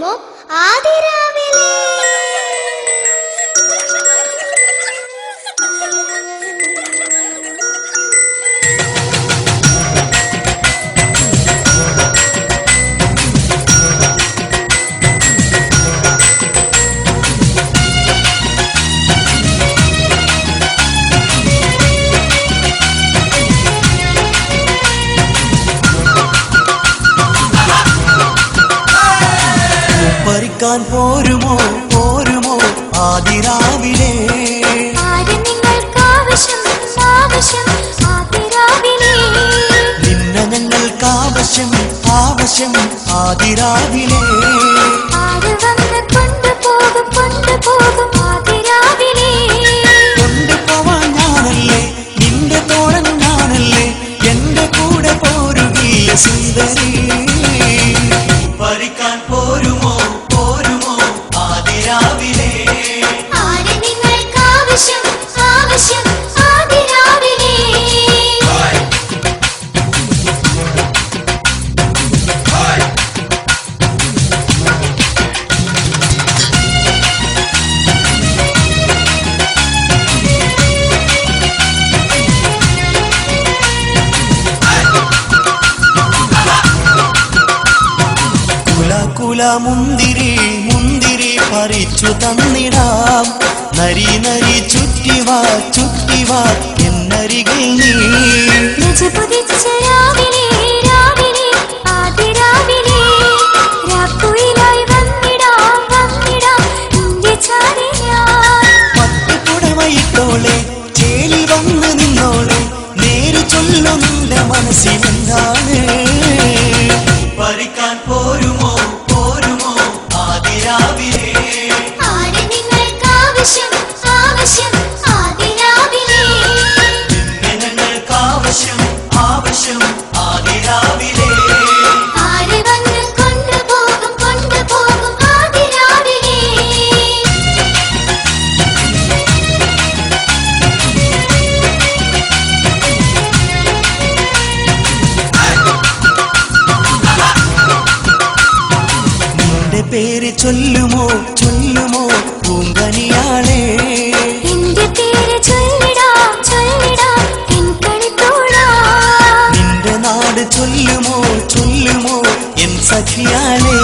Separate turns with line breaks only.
പോരുമോ ആദിരാവിലെ?
പറിക്കാൻ പോരുമോ പോരുമോ ആദിരാവിലെ? നിന്നെ ഞങ്ങൾക്കാവശ്യം ആവശ്യം ആദിരാവിലെ. കൊണ്ടുപോവാൻ ഞാനല്ലേ, നിന്റെ തോഴൻ ഞാനല്ലേ, എന്റെ കൂടെ പോരുകയില്ല സുന്ദരി. പറിക്കാൻ പോരുമോ പോരുമോ ആദിരാവിലെ? കുല മുന്തിരി മുന്തിരി പറിച്ചു തന്നിടാം. നരി നരി ചുറ്റിവാ ചുറ്റിവാ എന്നരികിൽ നീ. പട്ടുകുടമയിട്ടോളെ ചേലി വന്ന് നിന്നോളെ, നേരു ചൊല്ലുന്ന മനസ്സിലെന്താണ്? പറിക്കാൻ പോരുമോ പോരുമോ ആദിരാവിലെ? നിന്നെ ഞങ്ങൾക്കാവശ്യം ആവശ്യം ആദിരാവിലെ. പേര് ചൊല്ലുമോ ചൊല്ലുമോ പൂങ്കനിയാളെ?
എന്റെ പേര് ചൊല്ലിടാം ചൊല്ലിടാം എൻ കളിത്തോളാ.
നിന്റെ നാട് ചൊല്ലുമോ ചൊല്ലുമോ എൻ സഖിയാളെ?